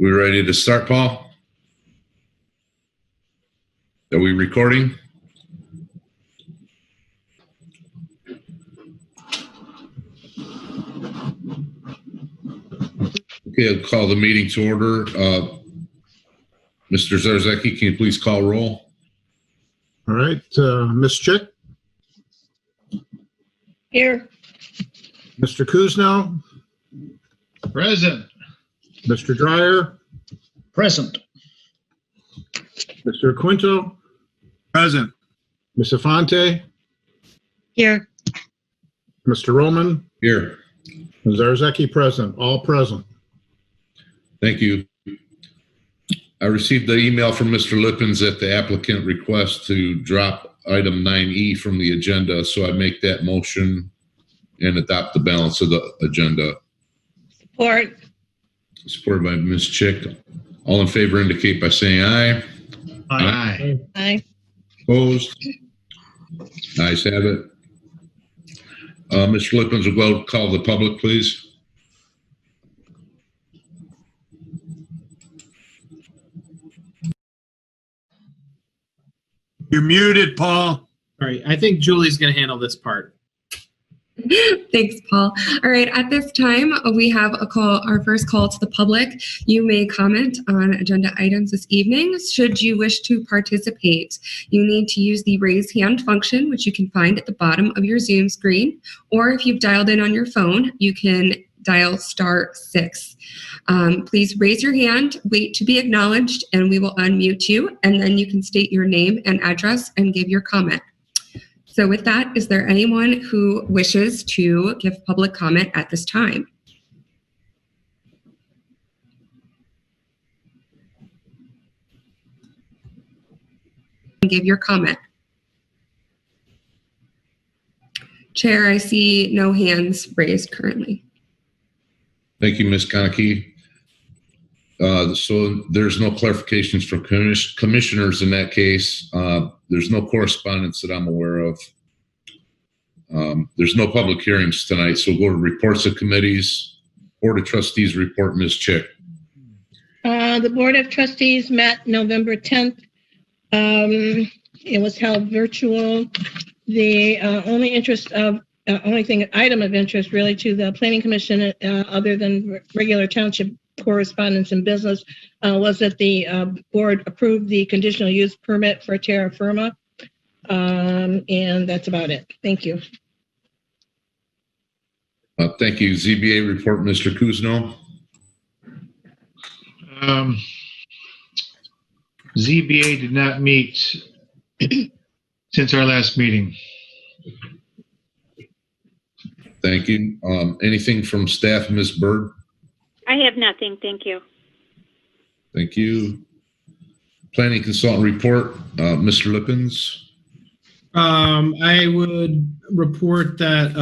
We ready to start, Paul? Are we recording? Okay, I'll call the meeting to order. Mr. Zarzaki, can you please call roll? All right, Ms. Chick? Here. Mr. Kuzno? Present. Mr. Dwyer? Present. Mr. Iaquinto? Present. Ms. Infante? Here. Mr. Roman? Here. Ms. Zarzaki present, all present. Thank you. I received the email from Mr. Lippens that the applicant requests to drop item 9E from the agenda, so I make that motion and adopt the balance of the agenda. Support. Supported by Ms. Chick. All in favor indicate by saying aye. Aye. Aye. Opposed? Ayes have it. Mr. Lippens will go call the public, please. You're muted, Paul. All right, I think Julie's going to handle this part. Thanks, Paul. All right, at this time, we have our first call to the public. You may comment on agenda items this evening. Should you wish to participate, you need to use the raise hand function, which you can find at the bottom of your Zoom screen, or if you've dialed in on your phone, you can dial *6. Please raise your hand, wait to be acknowledged, and we will unmute you, and then you can state your name and address and give your comment. So with that, is there anyone who wishes to give public comment at this time? Give your comment. Chair, I see no hands raised currently. Thank you, Ms. Connochie. So there's no clarifications from commissioners in that case. There's no correspondence that I'm aware of. There's no public hearings tonight, so we'll go to reports of committees. Board of Trustees report, Ms. Chick. The Board of Trustees met November 10th. It was held virtual. The only item of interest really to the Planning Commission, other than regular township correspondence and business, was that the board approved the conditional use permit for terra firma, and that's about it. Thank you. Thank you. ZBA report, Mr. Kuzno. ZBA did not meet since our last meeting. Thank you. Anything from staff, Ms. Bird? I have nothing. Thank you. Thank you. Planning consultant report, Mr. Lippens. I would report that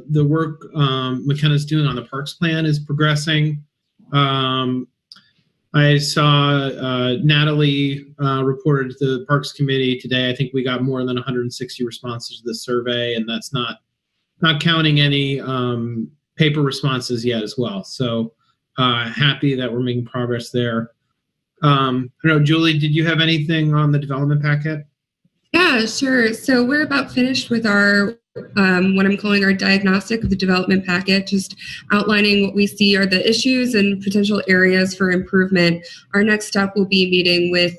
the work McKenna's doing on the parks plan is progressing. I saw Natalie reported to the Parks Committee today. I think we got more than 160 responses to the survey, and that's not counting any paper responses yet as well. So happy that we're making progress there. I don't know, Julie, did you have anything on the development packet? Yeah, sure. So we're about finished with our what I'm calling our diagnostic of the development packet, just outlining what we see are the issues and potential areas for improvement. Our next step will be meeting with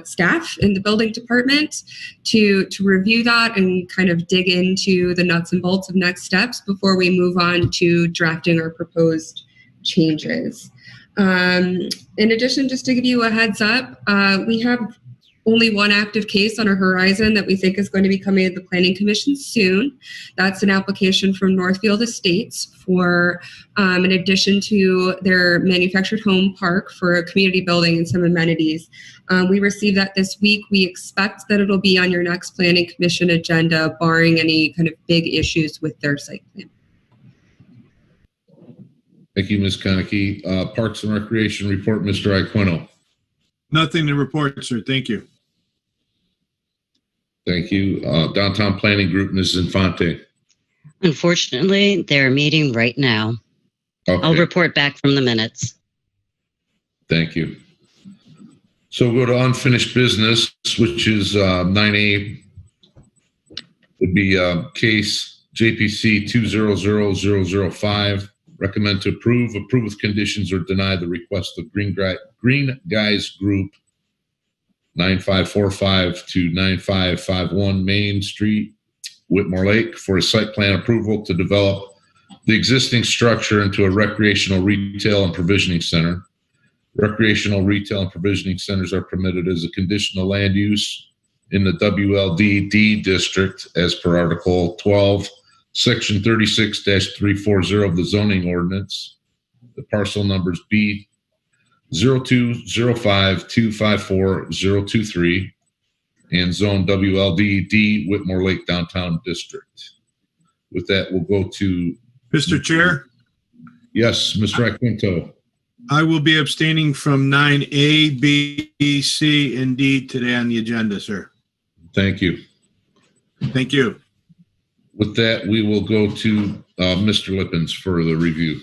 staff in the building department to review that and kind of dig into the nuts and bolts of next steps before we move on to drafting our proposed changes. In addition, just to give you a heads up, we have only one active case on our horizon that we think is going to be coming to the Planning Commission soon. That's an application from Northfield Estates for an addition to their manufactured home park for a community building and some amenities. We received that this week. We expect that it'll be on your next Planning Commission agenda, barring any kind of big issues with their site plan. Thank you, Ms. Connochie. Parks and Recreation report, Mr. Iaquinto. Nothing to report, sir. Thank you. Thank you. Downtown Planning Group, Mrs. Infante. Unfortunately, they're meeting right now. Okay. I'll report back from the minutes. Thank you. So we'll go to unfinished business, which is 9A. It'd be case JPC200005. Recommend to approve with conditions, or deny the request of Green Guys Group 9545 to 9551 Main Street, Whitmore Lake, for a site plan approval to develop the existing structure into a recreational retail and provisioning center. Recreational retail and provisioning centers are permitted as a conditional land use in the WLD-D District as per Article XII, Section 36-340 of the zoning ordinance. The parcel numbers B 0205254023 and zone WLD-D Whitmore Lake Downtown District. With that, we'll go to Mr. Chair, yes, Mr. Iaquinto. I will be abstaining from 9A, B, C, and D today on the agenda, sir. Thank you. Thank you. With that, we will go to Mr. Lippens for the review.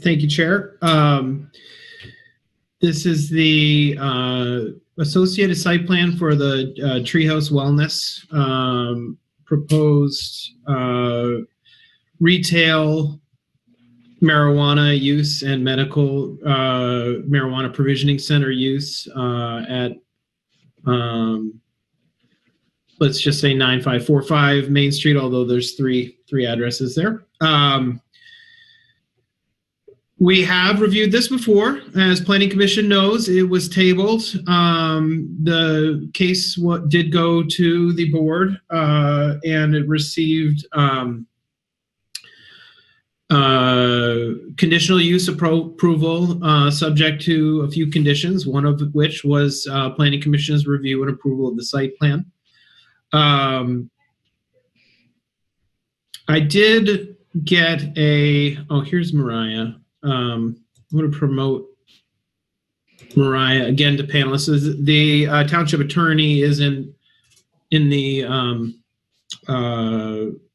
Thank you, Chair. This is the associated site plan for the Treehouse Wellness proposed retail marijuana use and medical marijuana provisioning center use at let's just say 9545 Main Street, although there's three addresses there. We have reviewed this before. As Planning Commission knows, it was tabled. The case did go to the board and it received conditional use approval subject to a few conditions, one of which was Planning Commission's review and approval of the site plan. I did get here's Mariah. I'm going to promote Mariah again to panelists. The township attorney is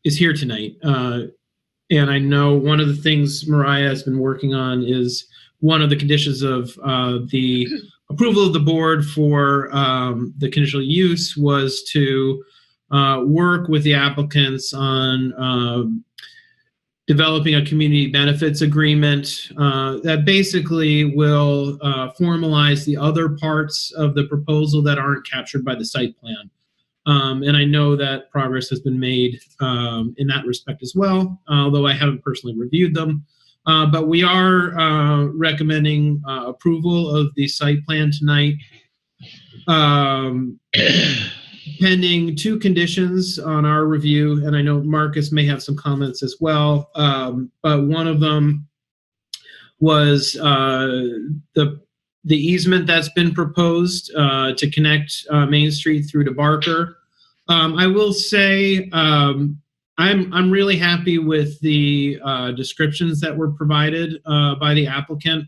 is here tonight. And I know one of the things Mariah has been working on is one of the conditions of the approval of the board for the conditional use was to work with the applicants on developing a community benefits agreement that basically will formalize the other parts of the proposal that aren't captured by the site plan. And I know that progress has been made in that respect as well, although I haven't personally reviewed them. But we are recommending approval of the site plan tonight, pending two conditions on our review. And I know Marcus may have some comments as well. But one of them was the easement that's been proposed to connect Main Street through to Barker. I will say I'm really happy with the descriptions that were provided by the applicant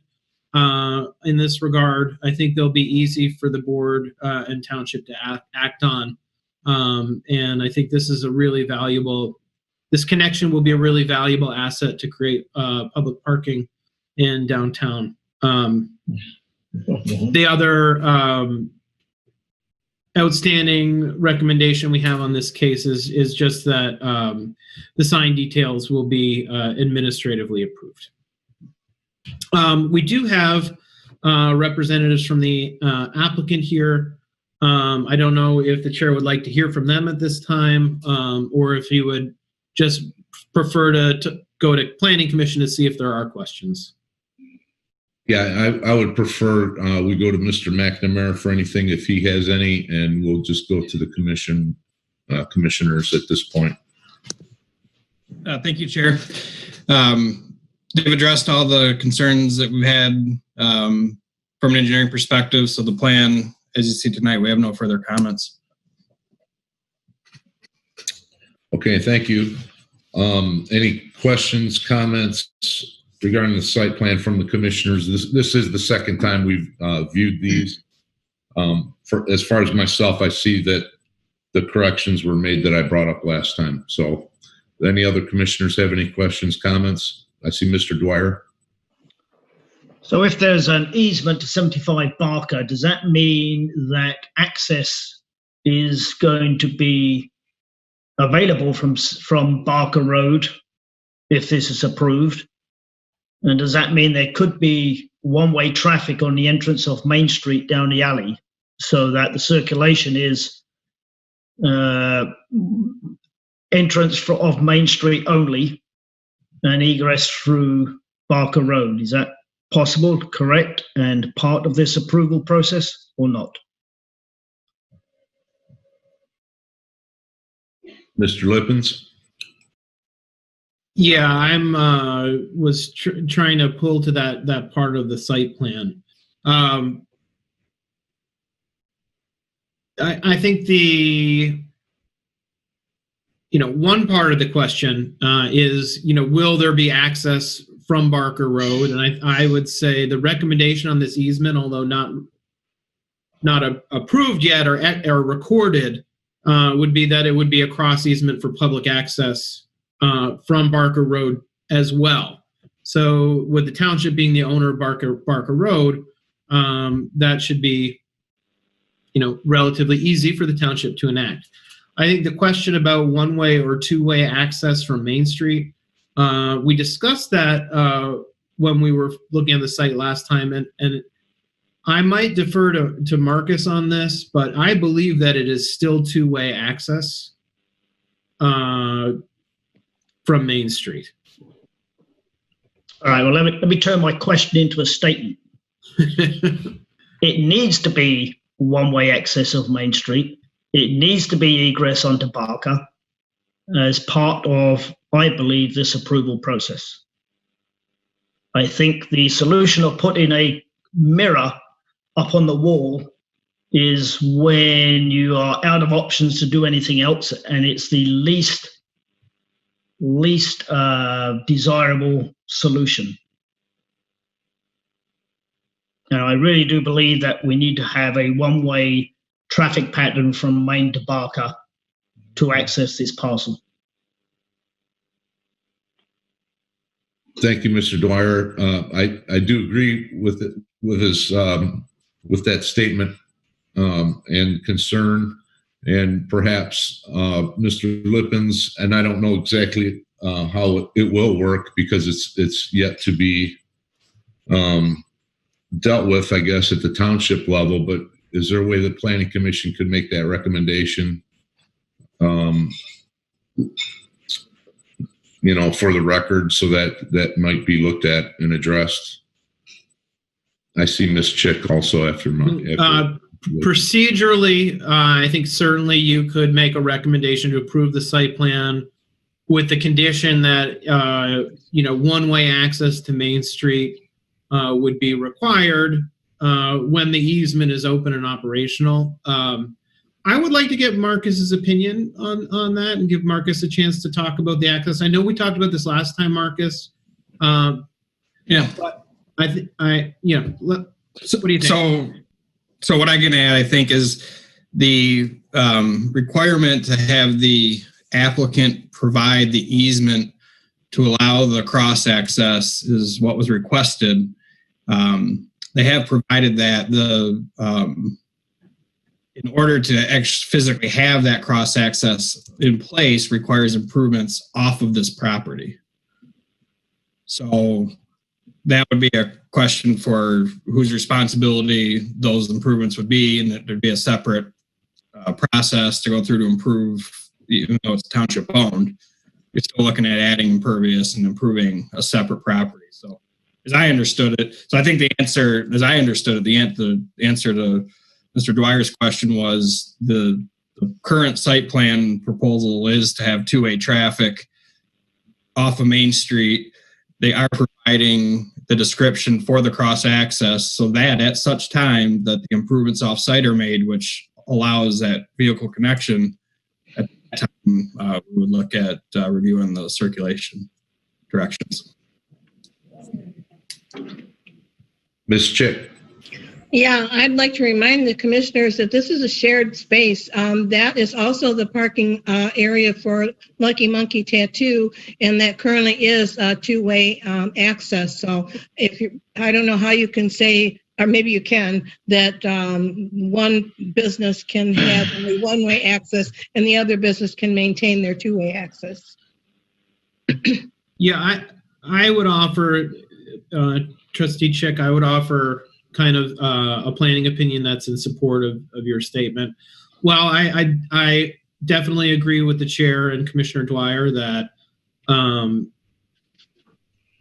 in this regard. I think they'll be easy for the board and township to act on. And I think this is this connection will be a really valuable asset to create public parking in downtown. The other outstanding recommendation we have on this case is just that the sign details will be administratively approved. We do have representatives from the applicant here. I don't know if the chair would like to hear from them at this time, or if he would just prefer to go to Planning Commission to see if there are questions. Yeah, I would prefer we go to Mr. McNamara for anything if he has any, and we'll just go to the commissioners at this point. Thank you, Chair. They've addressed all the concerns that we've had from an engineering perspective. So the plan, as you see tonight, we have no further comments. Okay, thank you. Any questions, comments regarding the site plan from the commissioners? This is the second time we've viewed these. As far as myself, I see that the corrections were made that I brought up last time. So Any other commissioners have any questions, comments? I see Mr. Dwyer. So if there's an easement to 75 Barker, does that mean that access is going to be available from Barker Road if this is approved? And does that mean there could be one-way traffic on the entrance of Main Street down the alley so that the circulation is entrance of Main Street only and egress through Barker Road? Is that possible, correct, and part of this approval process or not? Mr. Lippens? Yeah, I'm was trying to pull to that part of the site plan. I think the one part of the question is will there be access from Barker Road? And I would say the recommendation on this easement, although not approved yet or recorded, would be that it would be a cross easement for public access from Barker Road as well. So with the township being the owner of Barker Road, that should be, relatively easy for the township to enact. I think the question about one-way or two-way access from Main Street, we discussed that when we were looking at the site last time, and I might defer to Marcus on this, but I believe that it is still two-way access from Main Street. All right, well, let me turn my question into a statement. It needs to be one-way access of Main Street. It needs to be egress onto Barker as part of, I believe, this approval process. I think the solution of putting a mirror up on the wall is when you are out of options to do anything else, and it's the least desirable solution. And I really do believe that we need to have a one-way traffic pattern from Main to Barker to access this parcel. Thank you, Mr. Dwyer. I do agree with that statement and concern, and perhaps Mr. Lippens, and I don't know exactly how it will work because it's yet to be dealt with, I guess, at the township level, but is there a way the Planning Commission could make that recommendation, for the record, so that might be looked at and addressed? I see Ms. Chick also after procedurally, I think certainly you could make a recommendation to approve the site plan with the condition that, one-way access to Main Street would be required when the easement is open and operational. I would like to get Marcus's opinion on that and give Marcus a chance to talk about the access. I know we talked about this last time, Marcus. Yeah. But what do you think? So what I can add, I think, is the requirement to have the applicant provide the easement to allow the cross access is what was requested. They have provided that in order to physically have that cross access in place requires improvements off of this property. So that would be a question for whose responsibility those improvements would be, and that there'd be a separate process to go through to improve, even though it's township owned. You're still looking at adding impervious and improving a separate property. So as I understood it, I think the answer to Mr. Dwyer's question was the current site plan proposal is to have two-way traffic off of Main Street. They are providing the description for the cross access so that at such time that the improvements off-site are made, which allows that vehicle connection, at that time we would look at reviewing the circulation directions. Ms. Chick. Yeah, I'd like to remind the commissioners that this is a shared space. That is also the parking area for Lucky Monkey Tattoo, and that currently is two-way access. So I don't know how you can say, or maybe you can, that one business can have only one-way access and the other business can maintain their two-way access. Yeah, I would offer, Trustee Chick, I would offer kind of a planning opinion that's in support of your statement. Well, I definitely agree with the chair and Commissioner Dwyer that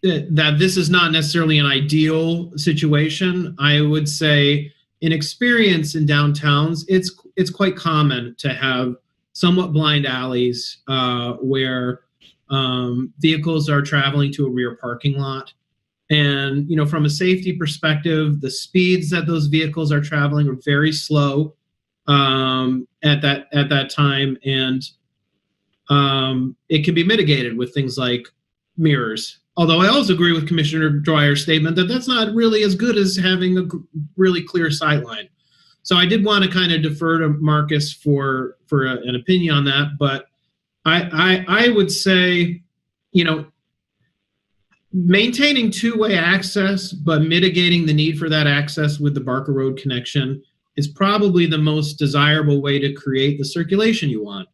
that this is not necessarily an ideal situation. I would say, in experience in downtowns, it's quite common to have somewhat blind alleys where vehicles are traveling to a rear parking lot. And, you know, from a safety perspective, the speeds that those vehicles are traveling are very slow at that time. And it can be mitigated with things like mirrors. Although I also agree with Commissioner Dwyer's statement that that's not really as good as having a really clear sight line. So I did want to kind of defer to Marcus for an opinion on that. But I would say, you know, maintaining two-way access, but mitigating the need for that access with the Barker Road connection is probably the most desirable way to create the circulation you want.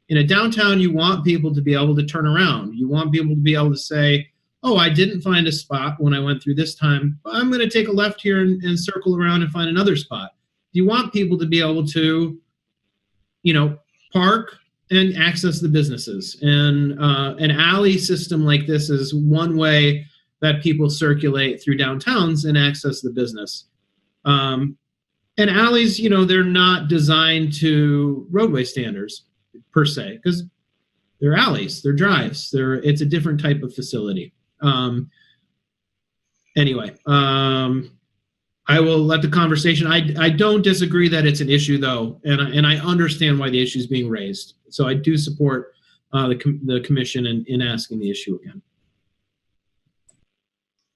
In a downtown, you want people to be able to turn around. You want people to be able to say, oh, I didn't find a spot when I went through this time, but I'm going to take a left here and circle around and find another spot. You want people to be able to, you know, park and access the businesses. And an alley system like this is one way that people circulate through downtowns and access the business. And alleys, you know, they're not designed to roadway standards per se, because they're alleys, they're drives, it's a different type of facility. Anyway, I will let the conversation. I don't disagree that it's an issue, though, and I understand why the issue is being raised. So I do support the commission in asking the issue again.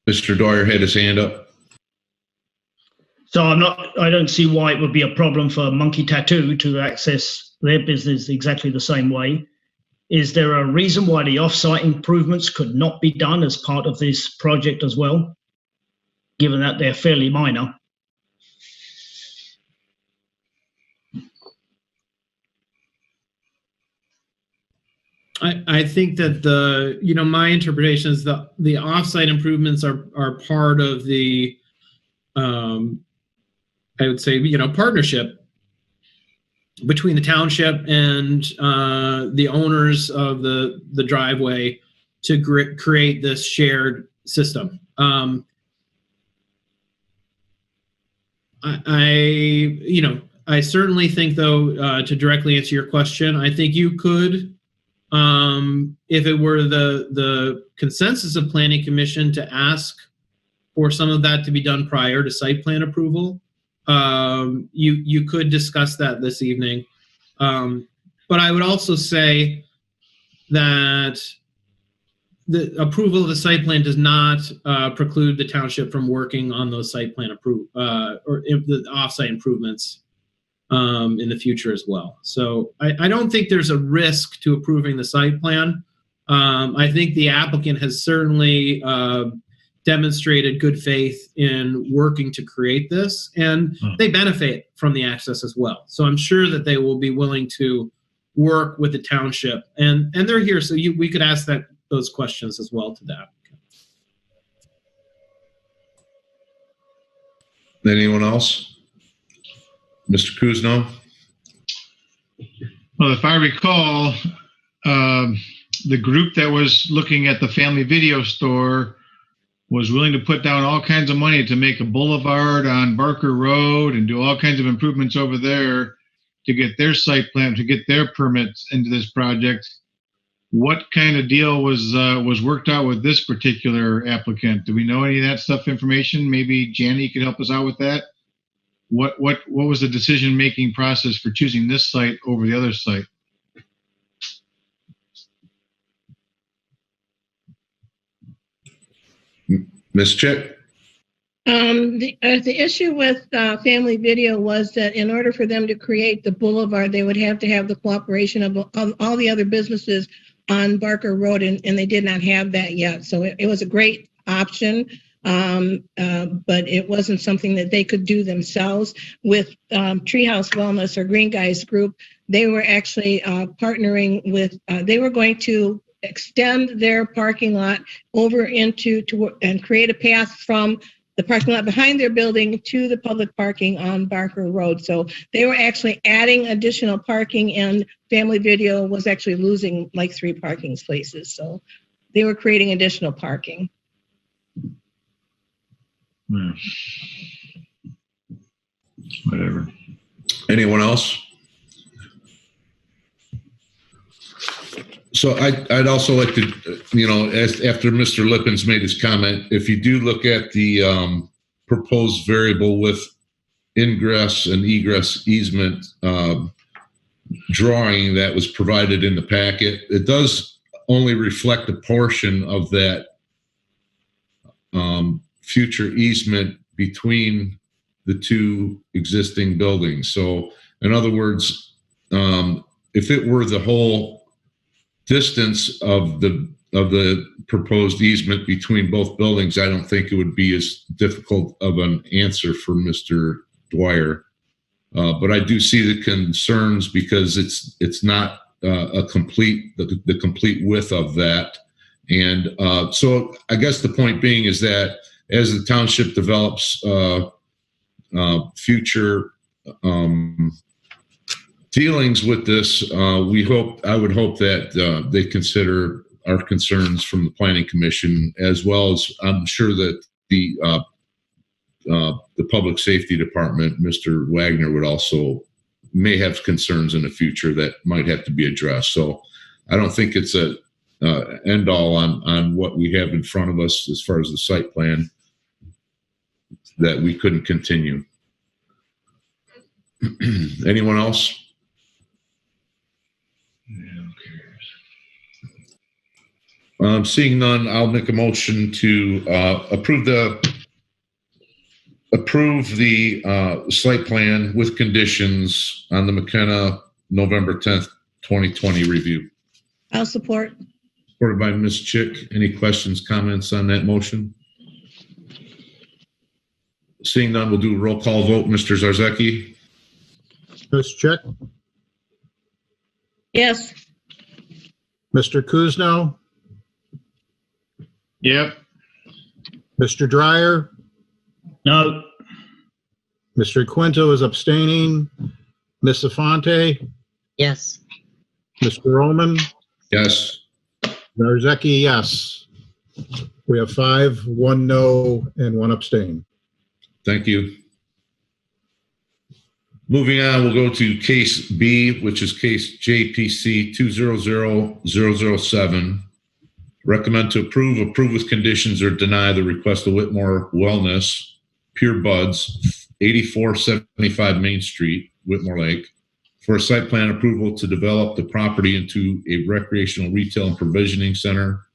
Mr. Dwyer had his hand up. So I don't see why it would be a problem for Monkey Tattoo to access their business exactly the same way. Is there a reason why the off-site improvements could not be done as part of this project as well, given that they're fairly minor? I think that my interpretation is the off-site improvements are part of the, I would say, partnership between the township and the owners of the driveway to create this shared system. I certainly think, though, to directly answer your question, I think you could, if it were the consensus of Planning Commission, to ask for some of that to be done prior to site plan approval. You could discuss that this evening. But I would also say that the approval of the site plan does not preclude the township from working on those site plan or the off-site improvements in the future as well. So I don't think there's a risk to approving the site plan. I think the applicant has certainly demonstrated good faith in working to create this, and they benefit from the access as well. So I'm sure that they will be willing to work with the township, and they're here, so we could ask those questions as well to the applicant. Anyone else? Mr. Kuzno? Well, if I recall, the group that was looking at the family video store was willing to put down all kinds of money to make a boulevard on Barker Road and do all kinds of improvements over there to get their site plan, to get their permits into this project. What kind of deal was worked out with this particular applicant? Do we know any of that stuff information? Maybe Janny could help us out with that. What was the decision-making process for choosing this site over the other site? Ms. Chick? The issue with Family Video was that in order for them to create the boulevard, they would have to have the cooperation of all the other businesses on Barker Road, and they did not have that yet. So it was a great option, but it wasn't something that they could do themselves. With Treehouse Wellness or Green Guys Group, they were actually partnering with, they were going to extend their parking lot over into and create a path from the parking lot behind their building to the public parking on Barker Road. So they were actually adding additional parking, and Family Video was actually losing like 3 parking spaces. So they were creating additional parking. Whatever. Anyone else? So I'd also like to, after Mr. Lippens made his comment, if you do look at the proposed variable with ingress and egress easement drawing that was provided in the packet, it does only reflect a portion of that future easement between the 2 existing buildings. So in other words, if it were the whole distance of the proposed easement between both buildings, I don't think it would be as difficult of an answer for Mr. Dwyer. But I do see the concerns because it's not the complete width of that. And so I guess the point being is that as the township develops future dealings with this, I would hope that they consider our concerns from the Planning Commission, as well as I'm sure that the Public Safety Department, Mr. Wagner, may have concerns in the future that might have to be addressed. So I don't think it's a end all on what we have in front of us as far as the site plan that we couldn't continue. Anyone else? Seeing none, I'll make a motion to approve the site plan with conditions on the McKenna November 10th, 2020 review. I'll support. Supported by Ms. Chick. Any questions, comments on that motion? Seeing none, we'll do a roll call vote. Mr. Zarzaki? Ms. Chick, Yes. Mr. Kuzno, Yep. Mr. Dwyer, No. Mr. Iaquinto is abstaining, Ms. Fonte, Yes. Mr. Roman, Yes. Zarzaki, yes. We have 5, 1 no, and 1 abstain. Thank you. Moving on, we'll go to case B, which is case JPC200007. Recommend to approve with conditions, or deny the request of Whitmore Wellness, Pure Buds, 8475 Main Street, Whitmore Lake, for a site plan approval to develop the property into a recreational retail and provisioning center.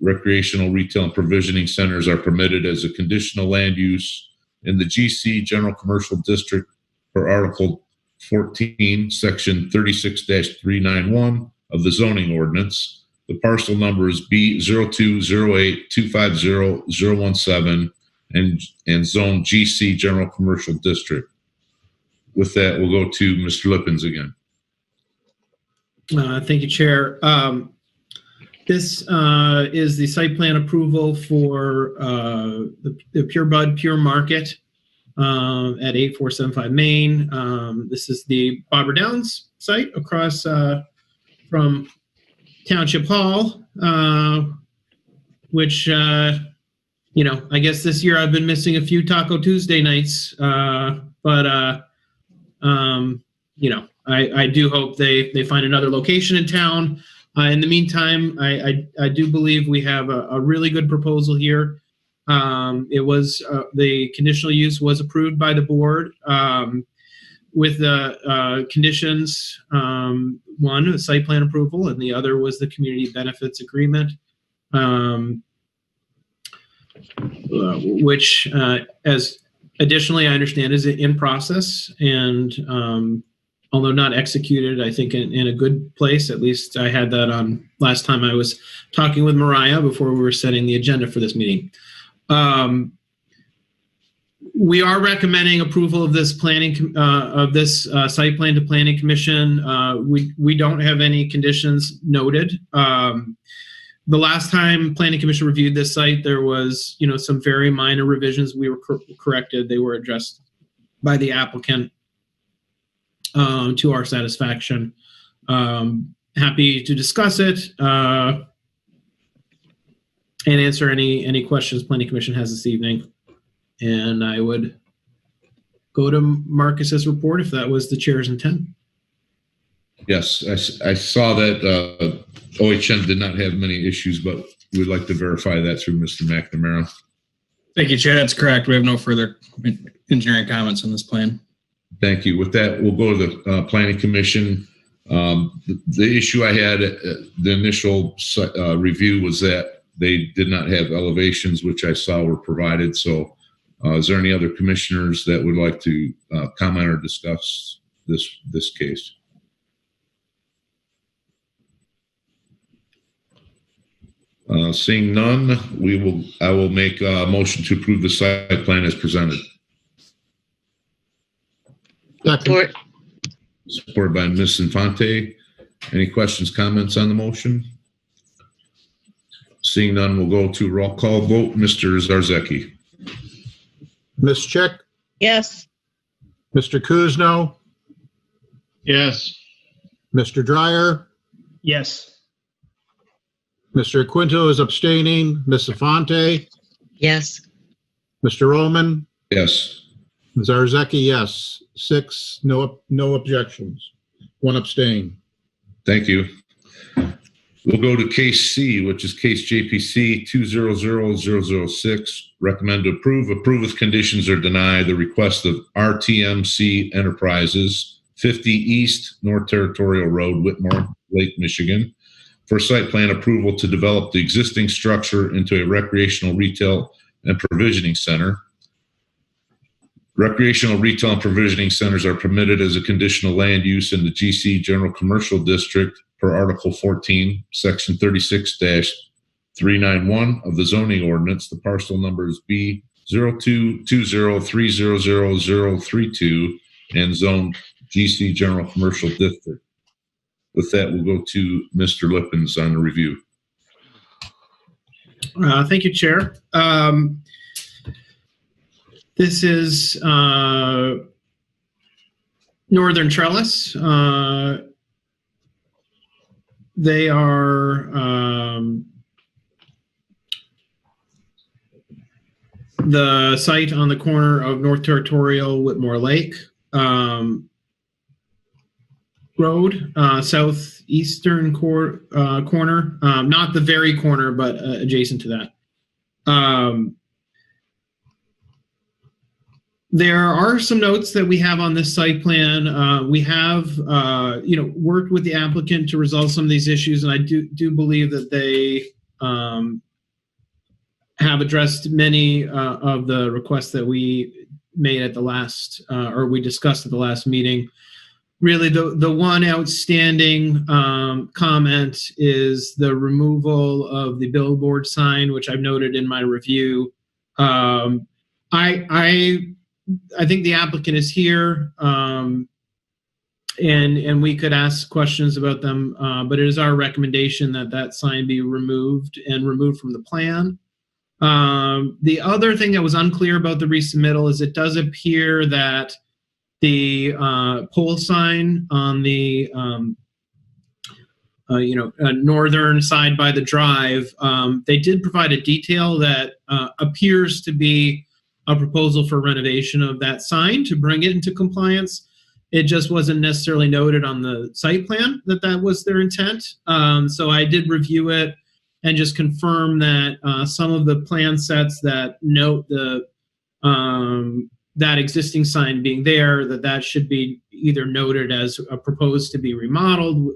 Recreational retail and provisioning centers are permitted as a conditional land use in the GC General Commercial District per Article 14, Section 36-391 of the zoning ordinance. The parcel number is B0208250017 and zone GC General Commercial District. With that, we'll go to Mr. Lippens again. Thank you, Chair. This is the site plan approval for the Pure Bud Pure Market at 8475 Main. This is the Bobber Downs site across from Township Hall, which, I guess this year I've been missing a few Taco Tuesday nights, but I do hope they find another location in town. In the meantime, I do believe we have a really good proposal here. It was the conditional use was approved by the board with the conditions. One, a site plan approval, and the other was the community benefits agreement. which, as additionally, I understand is in process and although not executed, I think in a good place. At least I had that on last time I was talking with Mariah before we were setting the agenda for this meeting. We are recommending approval of this planning site plan to Planning Commission. We don't have any conditions noted. The last time Planning Commission reviewed this site, there was, some very minor revisions. We were corrected. They were addressed by the applicant to our satisfaction. Happy to discuss it and answer any questions Planning Commission has this evening. And I would go to Marcus's report if that was the chair's intent. Yes, I saw that OHN did not have many issues, but we'd like to verify that through Mr. McNamara. Thank you, Chair. That's correct. We have no further engineering comments on this plan. Thank you. With that, we'll go to the Planning Commission. The issue I had at the initial review was that they did not have elevations, which I saw were provided. So is there any other commissioners that would like to comment or discuss this case? Seeing none, I will make a motion to approve the site plan as presented. Second. Supported by Ms. Infante. Any questions, comments on the motion? Seeing none, we'll go to roll call vote. Mr. Zarzeki. Ms. Chick, Yes. Mr. Kuzno, Yes. Mr. Dwyer, Yes. Mr. Iaquinto is abstaining, Ms. Infante, Yes. Mr. Roman, Yes. Zarzeki, yes. 6, no objections. 1 abstain. Thank you. We'll go to case C, which is case JPC 200006. Recommend to approve. Approve with conditions or deny the request of RTMC Enterprises, 50 East North Territorial Road, Whitmore Lake, Michigan, for site plan approval to develop the existing structure into a recreational retail and provisioning center. Recreational retail and provisioning centers are permitted as a conditional land use in the GC General Commercial District per Article 14, Section 36-391 of the zoning ordinance. The parcel number is B0220300032 and zone GC General Commercial District. With that, we'll go to Mr. Lippens on the review. Thank you, Chair. This is Northern Trellis. They are the site on the corner of North Territorial, Whitmore Lake Road, southeastern corner, not the very corner, but adjacent to that. There are some notes that we have on this site plan. We have, worked with the applicant to resolve some of these issues, and I do believe that they have addressed many of the requests that we made at the last, or we discussed at the last meeting. Really, the one outstanding comment is the removal of the billboard sign, which I've noted in my review. I think the applicant is here, and we could ask questions about them, but it is our recommendation that sign be removed from the plan. The other thing that was unclear about the resubmittal is it does appear that the pole sign on the northern side by the drive, they did provide a detail that appears to be a proposal for renovation of that sign to bring it into compliance. It just wasn't necessarily noted on the site plan that was their intent. So I did review it and just confirm that some of the plan sets that note the that existing sign being there, that should be either noted as proposed to be remodeled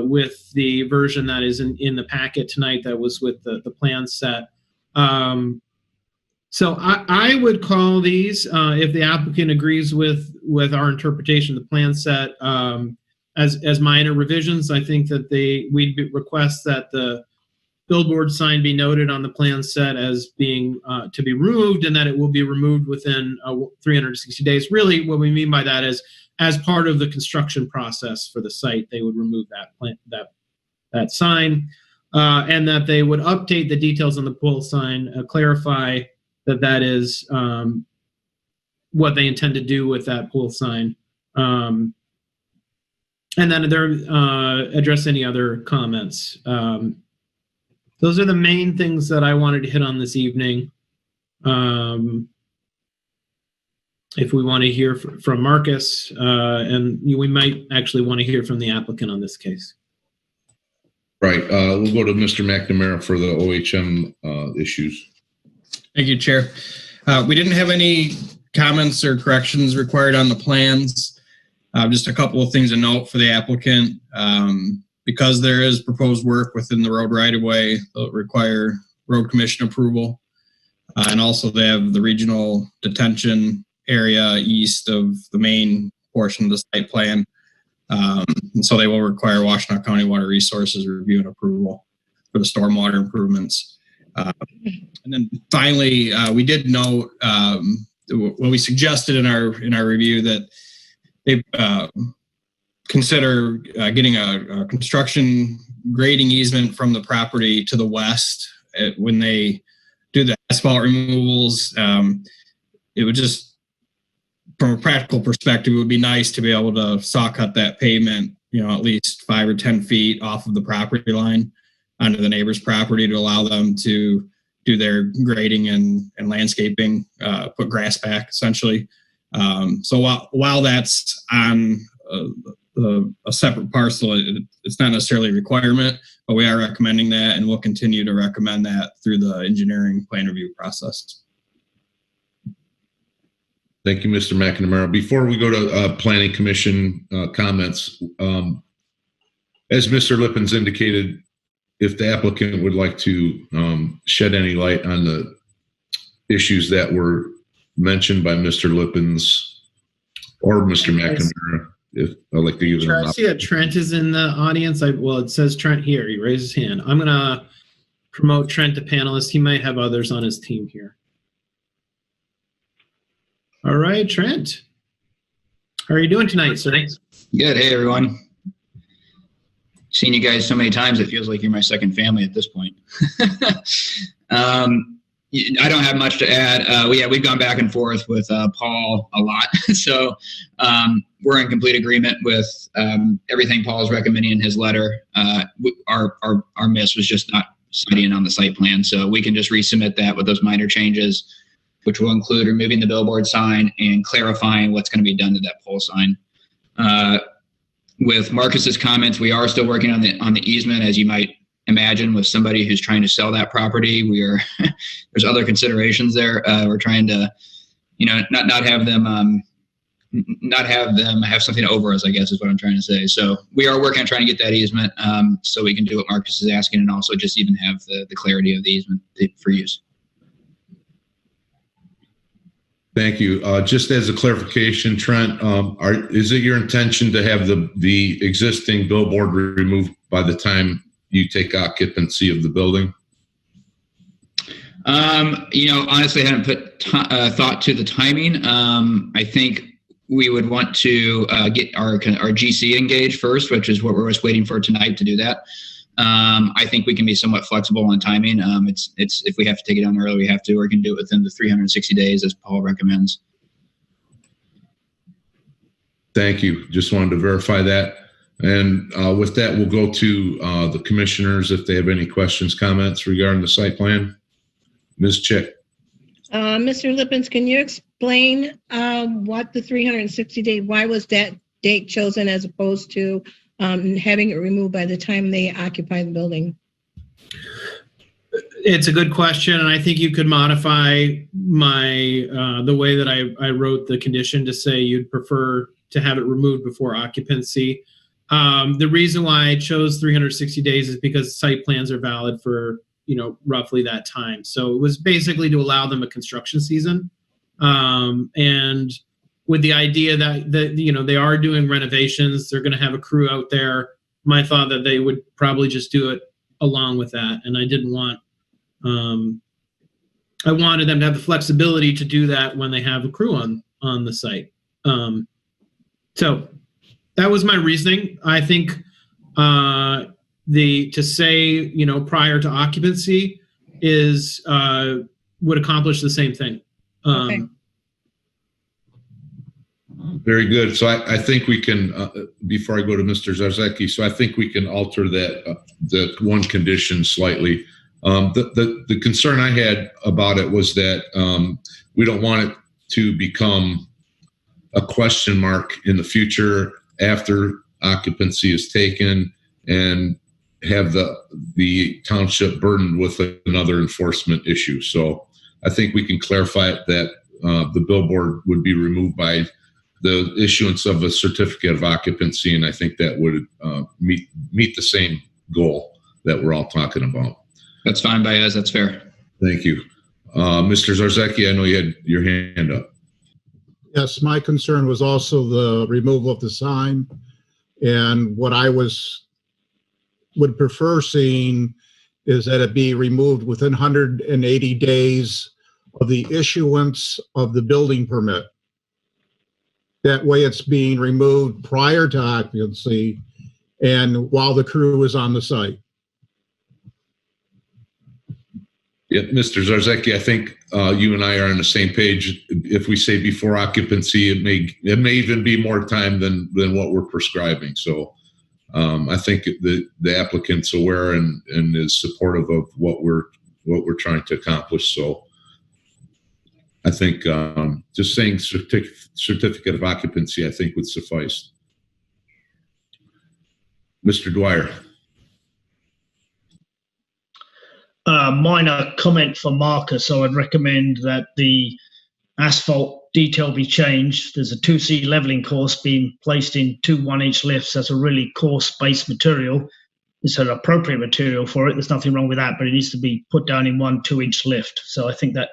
with the version that is in the packet tonight that was with the plan set. So I would call these, if the applicant agrees with our interpretation of the plan set, as minor revisions. I think that we'd request that the billboard sign be noted on the plan set as being to be removed, and that it will be removed within 360 days. Really, what we mean by that is, as part of the construction process for the site, they would remove that sign, and that they would update the details on the pole sign, clarify that is what they intend to do with that pole sign, and then address any other comments. Those are the main things that I wanted to hit on this evening. If we want to hear from Marcus, and we might actually want to hear from the applicant on this case. Right. We'll go to Mr. McNamara for the OHM issues. Thank you, Chair. We didn't have any comments or corrections required on the plans. Just a couple of things to note for the applicant. Because there is proposed work within the road right-of-way, they'll require road commission approval. And also they have the regional detention area east of the main portion of the site plan. And so they will require Washtenaw County Water Resources review and approval for the stormwater improvements. And then finally, we did note what we suggested in our review, that they consider getting a construction grading easement from the property to the west when they do the asphalt removals. It would just, from a practical perspective, it would be nice to be able to saw cut that pavement, at least 5 or 10 feet off of the property line onto the neighbor's property to allow them to do their grading and landscaping, put grass back essentially. So while that's on a separate parcel, it's not necessarily a requirement, but we are recommending that, and we'll continue to recommend that through the engineering plan review process. Thank you, Mr. McNamara. Before we go to Planning Commission comments, as Mr. Lippens indicated, if the applicant would like to shed any light on the issues that were mentioned by Mr. Lippens or Mr. McNamara, if I'd like to use it. I see that Trent is in the audience. It says Trent here. He raised his hand. I'm going to promote Trent to panelist. He might have others on his team here. All right, Trent. How are you doing tonight, sir? Good. Hey, everyone. Seen you guys so many times, it feels like you're my second family at this point. I don't have much to add. We've gone back and forth with Paul a lot. So we're in complete agreement with everything Paul's recommending in his letter. Our miss was just not citing on the site plan. So we can just resubmit that with those minor changes, which will include removing the billboard sign and clarifying what's going to be done to that pole sign. With Marcus's comments, we are still working on the easement, as you might imagine, with somebody who's trying to sell that property. There's other considerations there. We're trying to, not have them have something over us, I guess is what I'm trying to say. So we are working on trying to get that easement so we can do what Marcus is asking, and also just even have the clarity of the easement for use. Thank you. Just as a clarification, Trent, is it your intention to have the existing billboard removed by the time you take occupancy of the building? Honestly, I haven't put thought to the timing. I think we would want to get our GC engaged first, which is what we're just waiting for tonight to do that. I think we can be somewhat flexible on timing. It's if we have to take it down early, we have to, or we can do it within the 360 days as Paul recommends. Thank you. Just wanted to verify that. And with that, we'll go to the commissioners if they have any questions, comments regarding the site plan. Ms. Chick. Mr. Lippens, can you explain what the 360-day, why was that date chosen as opposed to having it removed by the time they occupy the building? It's a good question, and I think you could modify the way that I wrote the condition to say you'd prefer to have it removed before occupancy. The reason why I chose 360 days is because site plans are valid for roughly that time. So it was basically to allow them a construction season. And with the idea that they are doing renovations, they're going to have a crew out there. My thought that they would probably just do it along with that. And I didn't want, I wanted them to have the flexibility to do that when they have a crew on the site. So that was my reasoning. I think to say prior to occupancy is would accomplish the same thing. Okay. Very good. So I think we can, before I go to Mr. Zarzecki, so I think we can alter that one condition slightly. The concern I had about it was that we don't want it to become a question mark in the future after occupancy is taken and have the township burdened with another enforcement issue. So I think we can clarify it that the billboard would be removed by the issuance of a certificate of occupancy, and I think that would meet the same goal that we're all talking about. That's fine, Baez. That's fair. Thank you. Mr. Zarzecki, I know you had your hand up. Yes, my concern was also the removal of the sign. And what I would prefer seeing is that it be removed within 180 days of the issuance of the building permit. That way it's being removed prior to occupancy and while the crew is on the site. Yeah, Mr. Zarzecki, I think you and I are on the same page. If we say before occupancy, it may even be more time than what we're prescribing. So I think the applicant's aware and is supportive of what we're trying to accomplish. So I think just saying certificate of occupancy, I think would suffice. Mr. Dwyer. Minor comment for Marcus. I would recommend that the asphalt detail be changed. There's a 2C leveling course being placed in 2 1-inch lifts. That's a really coarse base material. It's an appropriate material for it. There's nothing wrong with that, but it needs to be put down in 1 2-inch lift. So I think that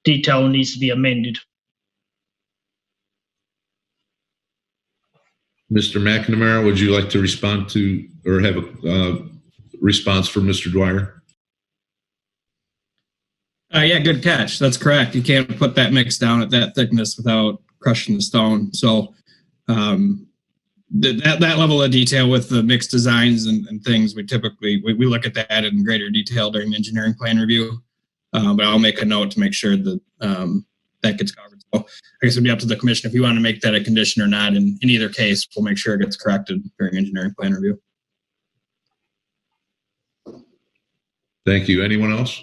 detail needs to be amended. Mr. McNamara, would you like to respond to or have a response for Mr. Dwyer? Yeah, good catch. That's correct. You can't put that mix down at that thickness without crushing the stone. So that level of detail with the mixed designs and things, we typically we look at that in greater detail during the engineering plan review. But I'll make a note to make sure that that gets covered. So I guess it'd be up to the commission if you want to make that a condition or not. In either case, we'll make sure it gets corrected during engineering plan review. Thank you. Anyone else?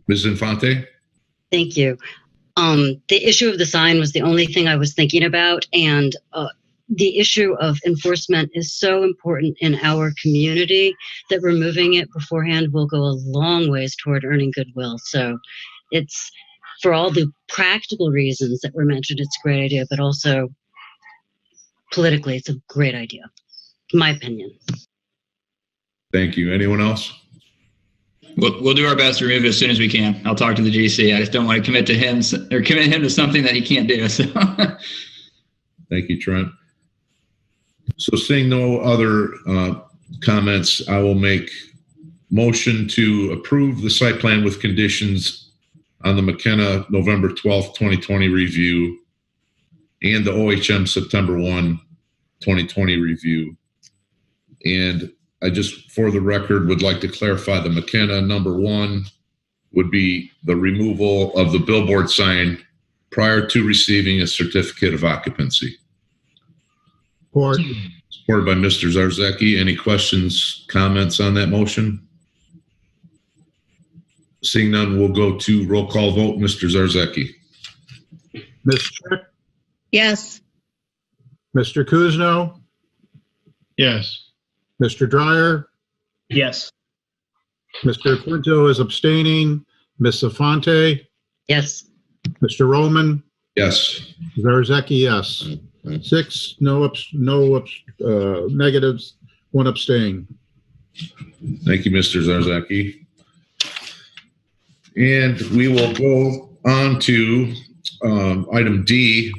Ms. Infante? Thank you. The issue of the sign was the only thing I was thinking about, and the issue of enforcement is so important in our community that removing it beforehand will go a long ways toward earning goodwill. So it's, for all the practical reasons that were mentioned, it's a great idea, but also politically, it's a great idea, in my opinion. Thank you. Anyone else? We'll do our best to remove it as soon as we can. I'll talk to the GC. I just don't want to commit him to something that he can't do. So. Thank you, Trent. So seeing no other comments, I will make motion to approve the site plan with conditions on the McKenna November 12th, 2020 review and the OHM September 1, 2020 review. And I just, for the record, would like to clarify the McKenna number 1 would be the removal of the billboard sign prior to receiving a certificate of occupancy. Supported by Mr. Zarzecki. Any questions, comments on that motion? Seeing none, we'll go to roll call vote. Mr. Zarzecki. Ms. Chick? Yes. Mr. Kuzno? Yes. Mr. Dwyer? Yes. Mr. Iaquinto is abstaining. Ms. Infante? Yes. Mr. Roman? Yes. Zarzecki, yes. 6, no negatives, 1 abstain. Thank you, Mr. Zarzaki. And we will go on to item D.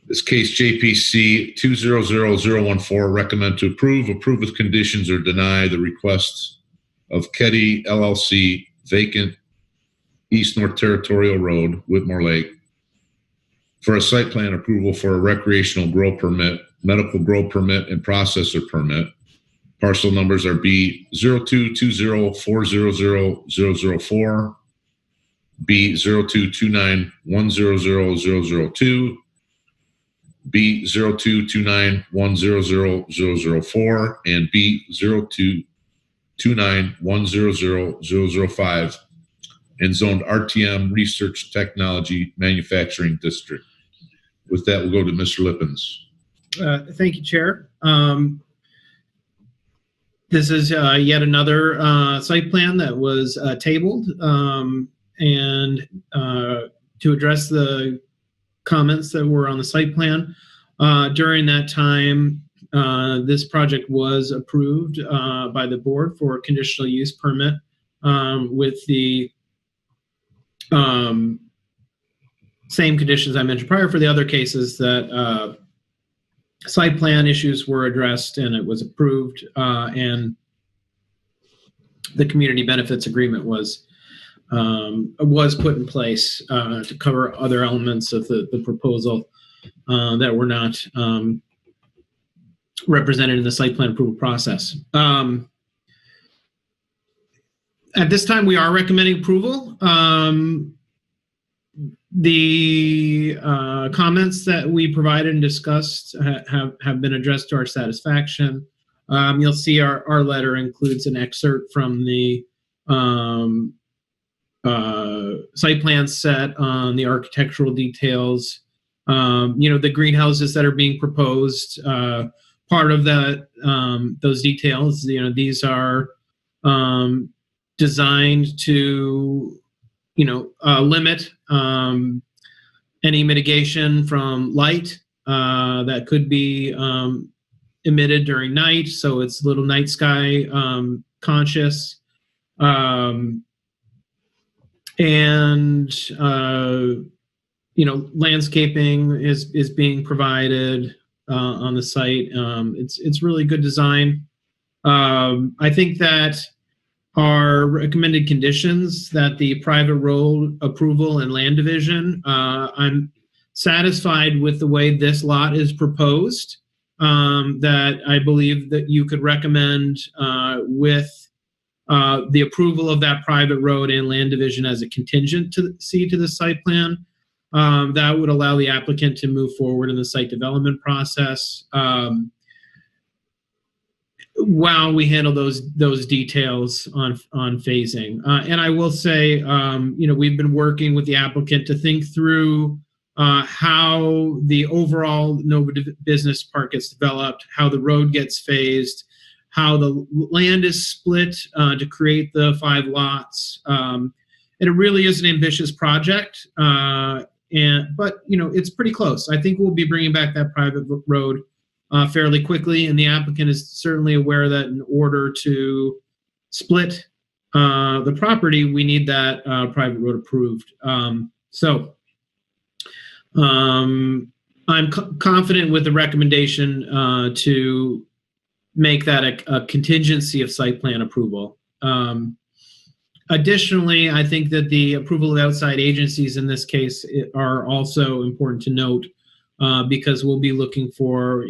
This case JPC 200014 recommend to approve with conditions, or deny the request of Kheti LLC, Vacant, East North Territorial Road, Whitmore Lake, for a site plan approval for a recreational grow permit, medical grow permit, and processor permit. Parcel numbers are B0220400004, B0229100002, B0229100004, and B0229100005, and zoned RTM-Research Technology Manufacturing District. With that, we'll go to Mr. Lippens. Thank you, Chair. This is yet another site plan that was tabled, and to address the comments that were on the site plan. During that time, this project was approved by the board for a conditional use permit with the same conditions I mentioned prior for the other cases, that site plan issues were addressed and it was approved, and the community benefits agreement was put in place to cover other elements of the proposal that were not represented in the site plan approval process. At this time, we are recommending approval. The comments that we provided and discussed have been addressed to our satisfaction. You'll see our letter includes an excerpt from the site plan set on the architectural details. The greenhouses that are being proposed, part of that, those details, these are designed to, limit any mitigation from light that could be emitted during night. So it's a little night sky conscious. Landscaping is being provided on the site. It's really good design. I think that our recommended conditions, that the private road approval and land division, I'm satisfied with the way this lot is proposed, that I believe that you could recommend with the approval of that private road and land division as a contingent to the site plan. That would allow the applicant to move forward in the site development process while we handle those details on phasing. And I will say, we've been working with the applicant to think through how the overall Nova Business Park gets developed, how the road gets phased, how the land is split to create the 5 lots. And it really is an ambitious project, but it's pretty close. I think we'll be bringing back that private road fairly quickly, and the applicant is certainly aware that in order to split the property, we need that private road approved. I'm confident with the recommendation to make that a contingency of site plan approval. Additionally, I think that the approval of outside agencies in this case are also important to note, because we'll be looking for,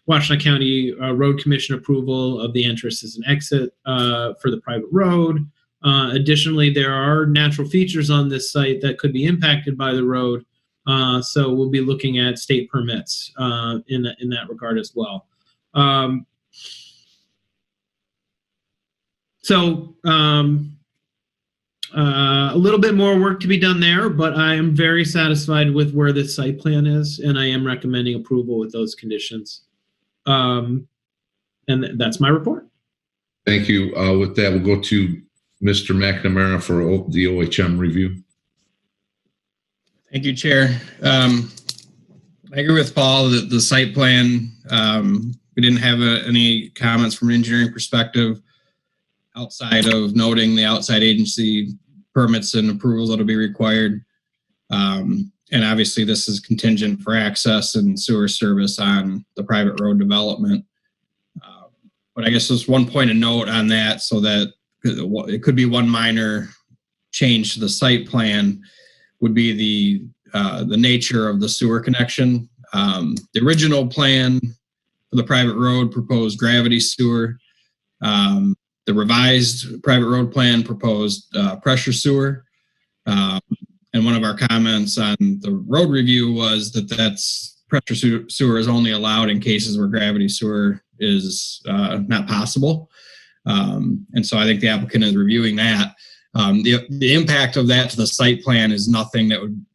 Washtenaw County Road Commission approval of the entrance as an exit for the private road. Additionally, there are natural features on this site that could be impacted by the road, so we'll be looking at state permits in that regard as well. A little bit more work to be done there, but I am very satisfied with where this site plan is, and I am recommending approval with those conditions. And that's my report. Thank you. With that, we'll go to Mr. McNamara for the OHM review. Thank you, Chair. I agree with Paul that the site plan We didn't have any comments from an engineering perspective outside of noting the outside agency permits and approvals that'll be required. And obviously this is contingent for access and sewer service on the private road development. But I guess there's one point of note on that, so that it could be one minor change to the site plan would be the nature of the sewer connection. The original plan for the private road proposed gravity sewer. The revised private road plan proposed pressure sewer. And one of our comments on the road review was that pressure sewer is only allowed in cases where gravity sewer is not possible. And so I think the applicant is reviewing that. The impact of that to the site plan is nothing that would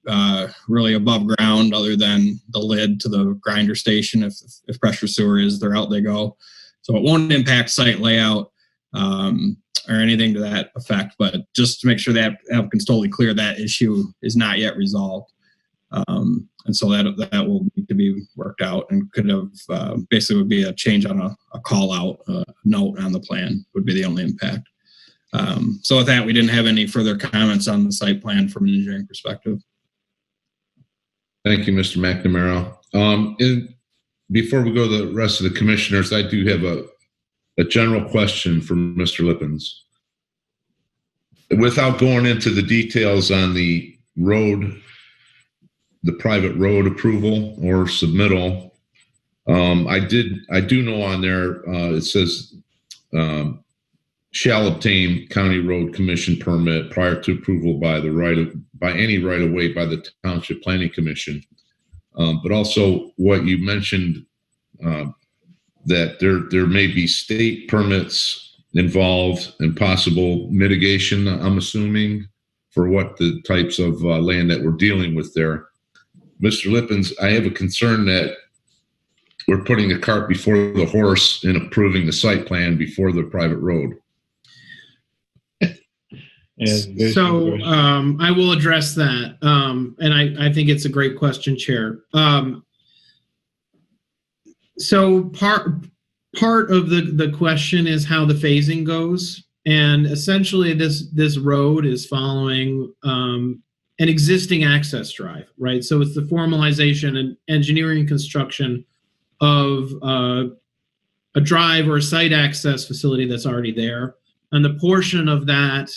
really above ground other than the lid to the grinder station. If pressure sewer is, they're out, they go. So it won't impact site layout or anything to that effect, but just to make sure that applicant's totally clear, that issue is not yet resolved. And so that will need to be worked out, and could have basically would be a change on a call out note on the plan would be the only impact. So with that, we didn't have any further comments on the site plan from an engineering perspective. Thank you, Mr. McNamara. Before we go to the rest of the commissioners, I do have a general question for Mr. Lippens. Without going into the details on the road, the private road approval or submittal, I do know on there it says shall obtain county road commission permit prior to approval by any right of way by the township planning commission. But also what you mentioned, that there may be state permits involved and possible mitigation, I'm assuming, for what the types of land that we're dealing with there. Mr. Lippens, I have a concern that we're putting the cart before the horse in approving the site plan before the private road. So I will address that. And I think it's a great question, Chair. So part of the question is how the phasing goes. And essentially this road is following an existing access drive, right? So it's the formalization and engineering construction of a drive or a site access facility that's already there. And the portion of that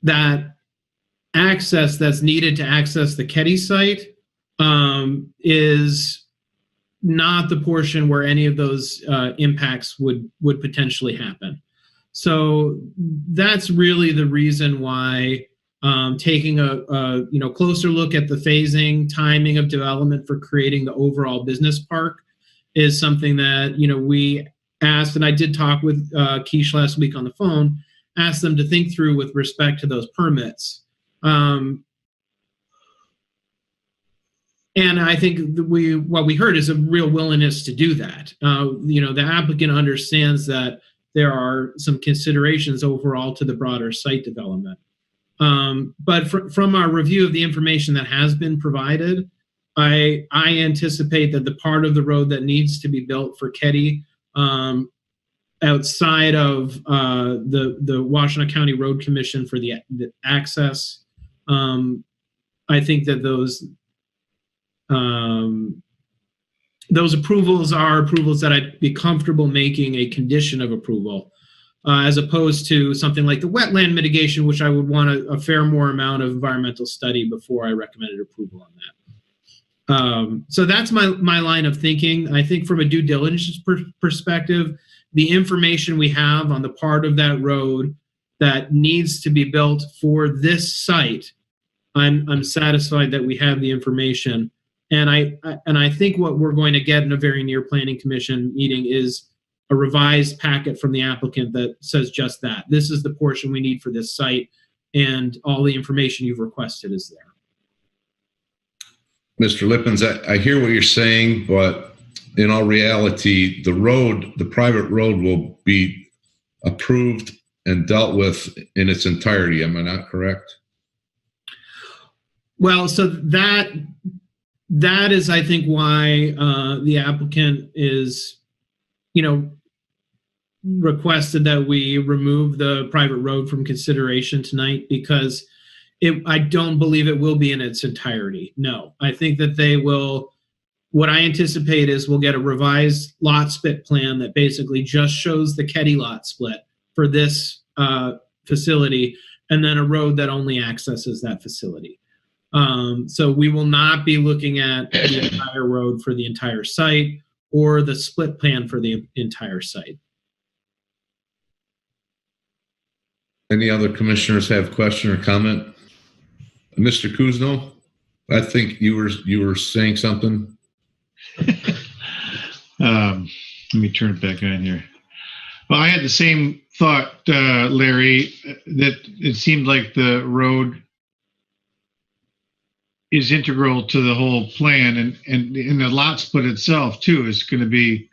that access that's needed to access the Kheti site is not the portion where any of those impacts would potentially happen. So that's really the reason why taking a closer look at the phasing, timing of development for creating the overall business park is something that we asked, and I did talk with Keish last week on the phone, asked them to think through with respect to those permits. And I think what we heard is a real willingness to do that. The applicant understands that there are some considerations overall to the broader site development. But from our review of the information that has been provided, I anticipate that the part of the road that needs to be built for Kheti outside of the Washtenaw County Road Commission for the access, I think that those approvals are approvals that I'd be comfortable making a condition of approval, as opposed to something like the wetland mitigation, which I would want a fair more amount of environmental study before I recommended approval on that. So that's my line of thinking. I think from a due diligence perspective, the information we have on the part of that road that needs to be built for this site, I'm satisfied that we have the information. And I think what we're going to get in a very near planning commission meeting is a revised packet from the applicant that says just that. This is the portion we need for this site, and all the information you've requested is there. Mr. Lippens, I hear what you're saying, but in all reality, the private road will be approved and dealt with in its entirety. Am I not correct? Well, so that is, I think, why the applicant is, requested that we remove the private road from consideration tonight, because I don't believe it will be in its entirety. No, I think that they will. What I anticipate is we'll get a revised lot split plan that basically just shows the Kheti lot split for this facility, and then a road that only accesses that facility. So we will not be looking at the entire road for the entire site or the split plan for the entire site. Any other commissioners have question or comment? Mr. Kuzno, I think you were saying something. Let me turn it back on here. Well, I had the same thought, Larry, that it seemed like the road is integral to the whole plan, and in the lot split itself too is going to be.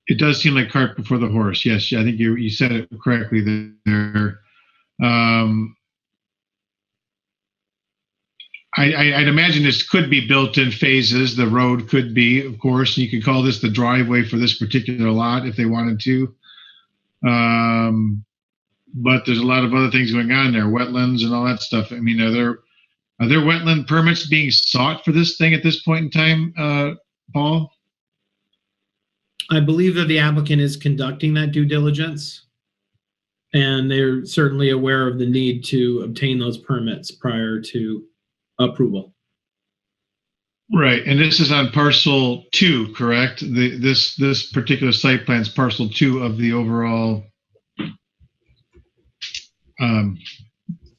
It does seem like cart before the horse. Yes, I think you said it correctly there. I'd imagine this could be built in phases. The road could be, of course, you could call this the driveway for this particular lot if they wanted to. But there's a lot of other things going on there, wetlands and all that stuff. I mean, are there wetland permits being sought for this thing at this point in time, Paul? I believe that the applicant is conducting that due diligence, and they're certainly aware of the need to obtain those permits prior to approval. Right, and this is on parcel 2, correct? This particular site plan is parcel 2 of the overall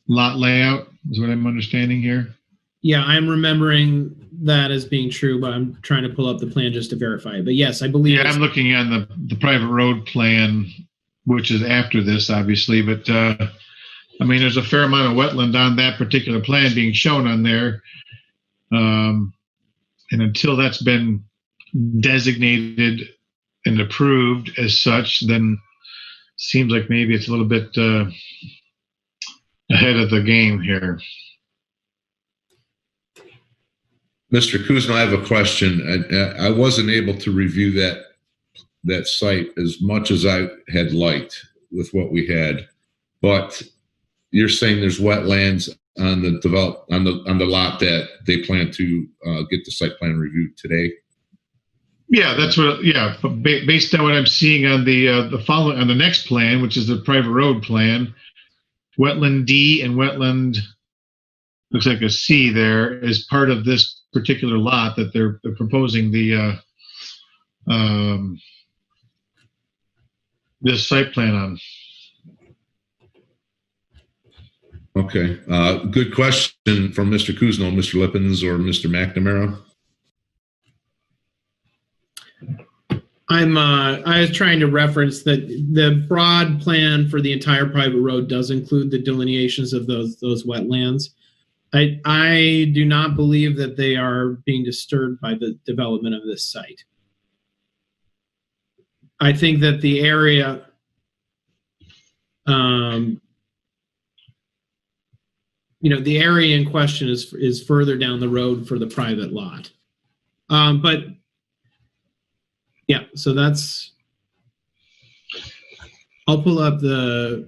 lot layout, is what I'm understanding here. Yeah, I'm remembering that as being true, but I'm trying to pull up the plan just to verify it. But yes, I believe. Yeah, I'm looking on the private road plan, which is after this, obviously. But I mean, there's a fair amount of wetland on that particular plan being shown on there. And until that's been designated and approved as such, then seems like maybe it's a little bit ahead of the game here. Mr. Kuzma, I have a question. I wasn't able to review that site as much as I had liked with what we had, but you're saying there's wetlands on the lot that they plan to get the site plan reviewed today. Yeah, that's what. Yeah, based on what I'm seeing on the next plan, which is the private road plan, wetland D and wetland looks like a C there is part of this particular lot that they're proposing this site plan on. Okay, good question from Mr. Kuzno, Mr. Lippens, or Mr. McNamara. I was trying to reference that the broad plan for the entire private road does include the delineations of those wetlands. I do not believe that they are being disturbed by the development of this site. I think that the area, the area in question is further down the road for the private lot. But yeah, so that's, I'll pull up the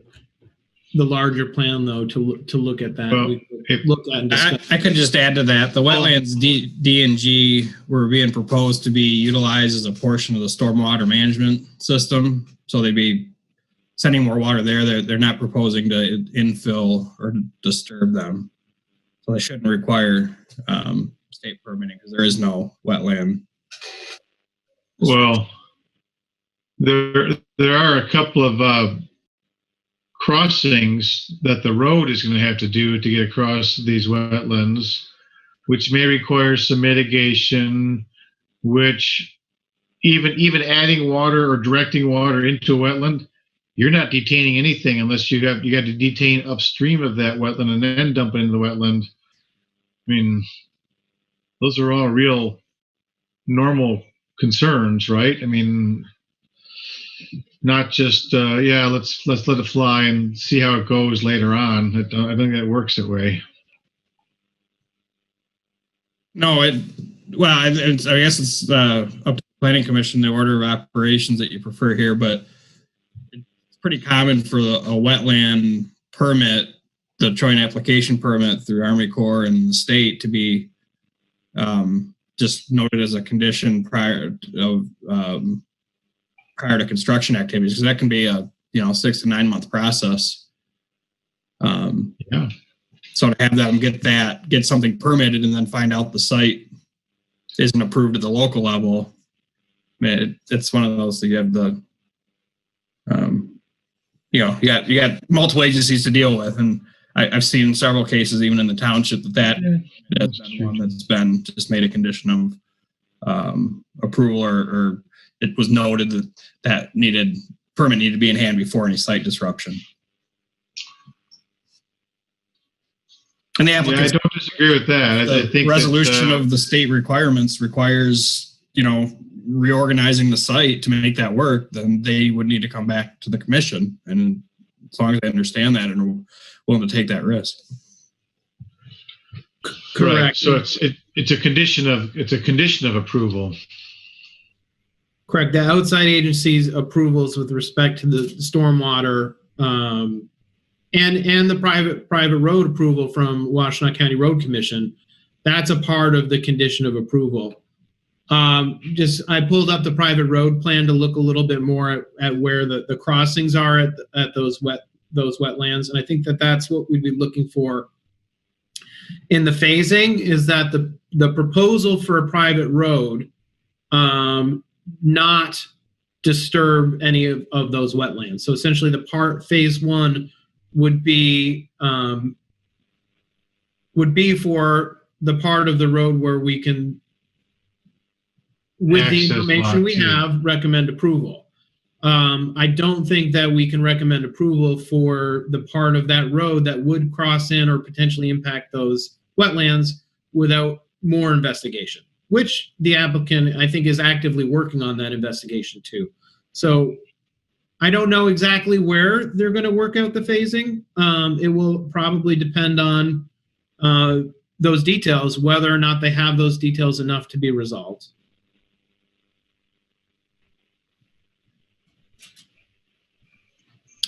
larger plan though to look at that. Well, look at and discuss. I could just add to that. The wetlands D and G were being proposed to be utilized as a portion of the stormwater management system. So they'd be sending more water there. They're not proposing to infill or disturb them. So they shouldn't require state permitting because there is no wetland. Well, there are a couple of crossings that the road is going to have to do to get across these wetlands, which may require some mitigation, which even adding water or directing water into a wetland, you're not detaining anything unless you got to detain upstream of that wetland and then dump it into the wetland. I mean, those are all real normal concerns, right? I mean, not just let's let it fly and see how it goes later on. I don't think that works that way. No, I guess it's up to the Planning Commission, the order of operations that you prefer here, but it's pretty common for a wetland permit, the joint application permit through Army Corps and the state to be just noted as a condition prior to construction activities, because that can be a 6 to 9 month process. Yeah. So to have them get something permitted and then find out the site isn't approved at the local level, it's one of those that you have the, you got multiple agencies to deal with, and I've seen several cases even in the township that has been one that's been just made a condition of approval, or it was noted that permit needed to be in hand before any site disruption. And the applicant, I don't disagree with that. I think resolution of the state requirements requires, reorganizing the site to make that work. Then they would need to come back to the commission, and as long as they understand that and are willing to take that risk. Correct. Right. So it's a condition of approval. Correct. The outside agencies' approvals with respect to the stormwater and the private road approval from Washtenaw County Road Commission, that's a part of the condition of approval. I pulled up the private road plan to look a little bit more at where the crossings are at those wetlands, and I think that's what we'd be looking for in the phasing, is that the proposal for a private road not disturb any of those wetlands. So essentially phase one would be for the part of the road where we can, with the information we have, recommend approval. I don't think that we can recommend approval for the part of that road that would cross in or potentially impact those wetlands without more investigation, which the applicant, I think, is actively working on that investigation too. So I don't know exactly where they're going to work out the phasing. It will probably depend on those details, whether or not they have those details enough to be resolved.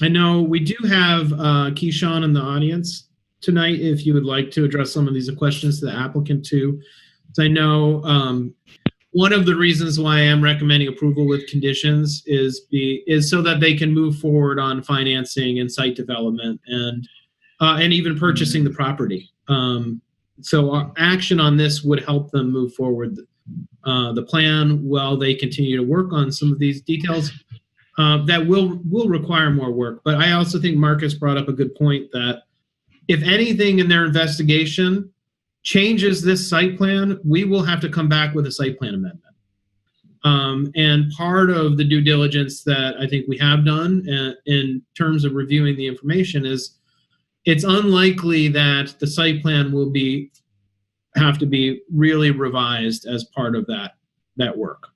I know we do have Keyshawn in the audience tonight, if you would like to address some of these questions to the applicant too. So I know one of the reasons why I'm recommending approval with conditions is so that they can move forward on financing and site development and even purchasing the property. So our action on this would help them move forward the plan while they continue to work on some of these details that will require more work. But I also think Marcus brought up a good point that if anything in their investigation changes this site plan, we will have to come back with a site plan amendment. And part of the due diligence that I think we have done in terms of reviewing the information is it's unlikely that the site plan will have to be really revised as part of that work.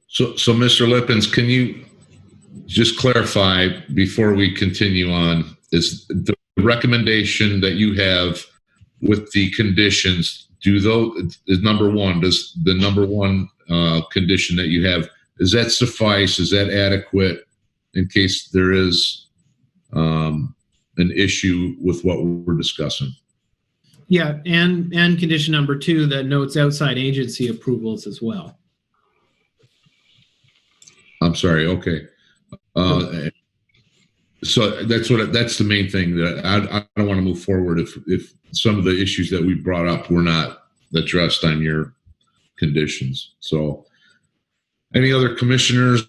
So Mr. Lippens, can you just clarify before we continue on, is the recommendation that you have with the conditions, is number one, does the number one condition that you have, does that suffice? Is that adequate in case there is an issue with what we're discussing? Yeah, and condition number 2 that notes outside agency approvals as well. I'm sorry. Okay. So that's the main thing that I don't want to move forward if some of the issues that we brought up were not addressed on your conditions. So any other commissioners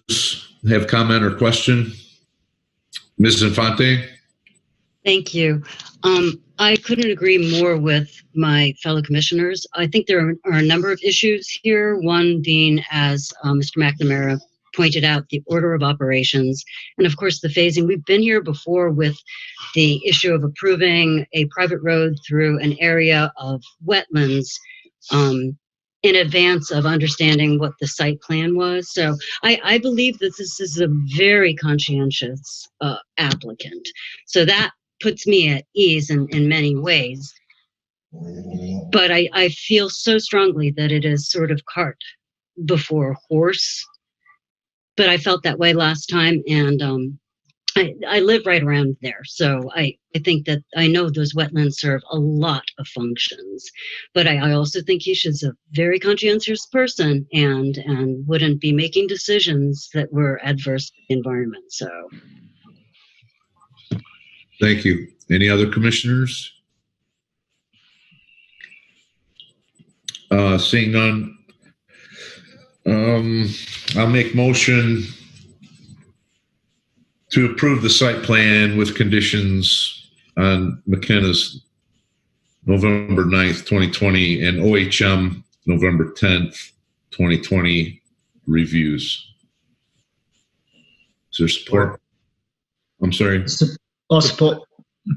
have comment or question? Ms. Infante? Thank you. I couldn't agree more with my fellow commissioners. I think there are a number of issues here. One being, as Mr. McNamara pointed out, the order of operations, and of course the phasing. We've been here before with the issue of approving a private road through an area of wetlands in advance of understanding what the site plan was. So I believe that this is a very conscientious applicant. So that puts me at ease in many ways. but I feel so strongly that it is sort of cart before horse. But I felt that way last time, and I live right around there, so I think that I know those wetlands serve a lot of functions. But I also think he's a very conscientious person and wouldn't be making decisions that were adverse to the environment. So, Thank you. Any other commissioners? Seeing none, I'll make motion to approve the site plan with conditions on McKenna's November 9th, 2020 and OHM November 10th, 2020 reviews. Is there support? I'm sorry. I'll support.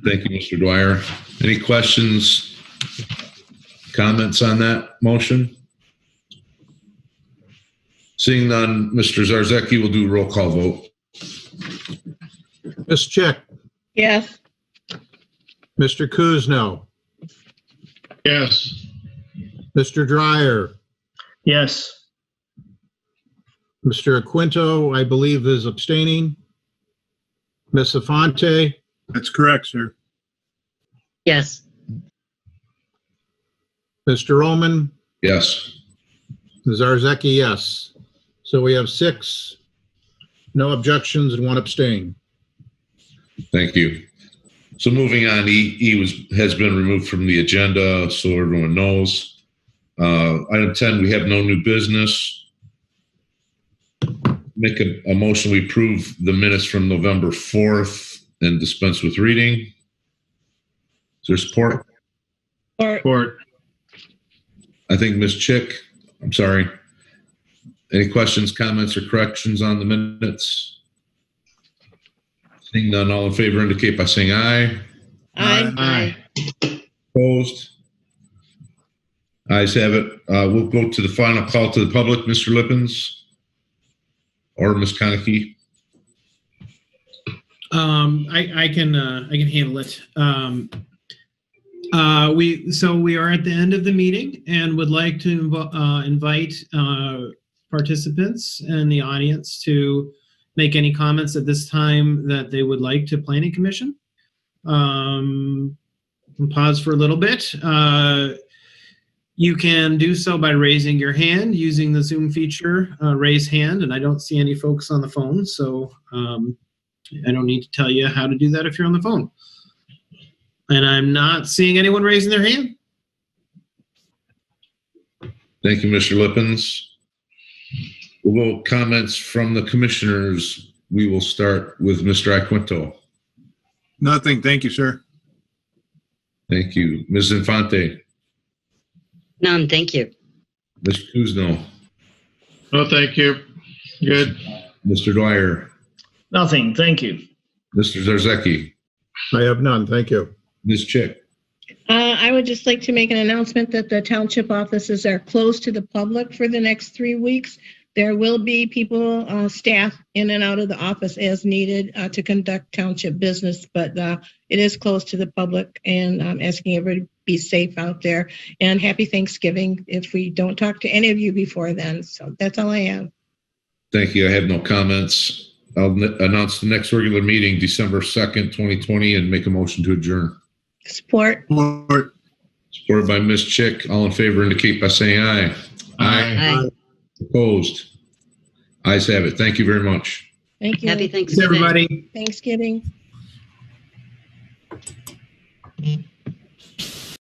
Thank you, Mr. Dwyer. Any questions, comments on that motion? Seeing none, Mr. Zarzeki will do a roll call vote. Ms. Chick, Yes. Mr. Kuzno, Yes. Mr. Dwyer, Yes. Mr. Iaquinto, I believe, is abstaining. Ms. Infante, That's correct, sir. yes. Mr. Roman, Yes. Ms. Zarzeki, yes. So we have 6, no objections, and 1 abstain. Thank you. So moving on, E has been removed from the agenda, so everyone knows. Item 10, we have no new business. Make a motion, we approve the minutes from November 4th and dispense with reading. Is there support? Or Support. I think Ms. Chick, I'm sorry. Any questions, comments, or corrections on the minutes? Seeing none, all in favor indicate by saying aye. Aye. Opposed? Ayes have it. We'll go to the final call to the public, Mr. Lippens or Ms. Connochie. I can handle it. We are at the end of the meeting and would like to invite participants in the audience to make any comments at this time that they would like to Planning Commission. Pause for a little bit. You can do so by raising your hand using the Zoom feature, raise hand, and I don't see any folks on the phone, so I don't need to tell you how to do that if you're on the phone. And I'm not seeing anyone raising their hand. Thank you, Mr. Lippens. We'll go comments from the commissioners. We will start with Mr. Iaquinto. Nothing. Thank you, sir. Thank you. Ms. Infante. None, thank you. Mr. Kuzno. No, thank you. Good. Mr. Dwyer. Nothing. Thank you. Mr. Zarzeki. I have none, thank you. Ms. Chick. I would just like to make an announcement that the township offices are closed to the public for the next 3 weeks. There will be people, staff in and out of the office as needed to conduct township business, but it is closed to the public, and I'm asking everybody to be safe out there, and happy Thanksgiving if we don't talk to any of you before then. So that's all I have. Thank you. I have no comments. I'll announce the next regular meeting, December 2nd, 2020, and make a motion to adjourn. Support. Support. Supported by Ms. Chick. All in favor indicate by saying aye. Aye. Opposed? Ayes have it. Thank you very much. Thank you. Happy Thanksgiving. Everybody. Thanksgiving.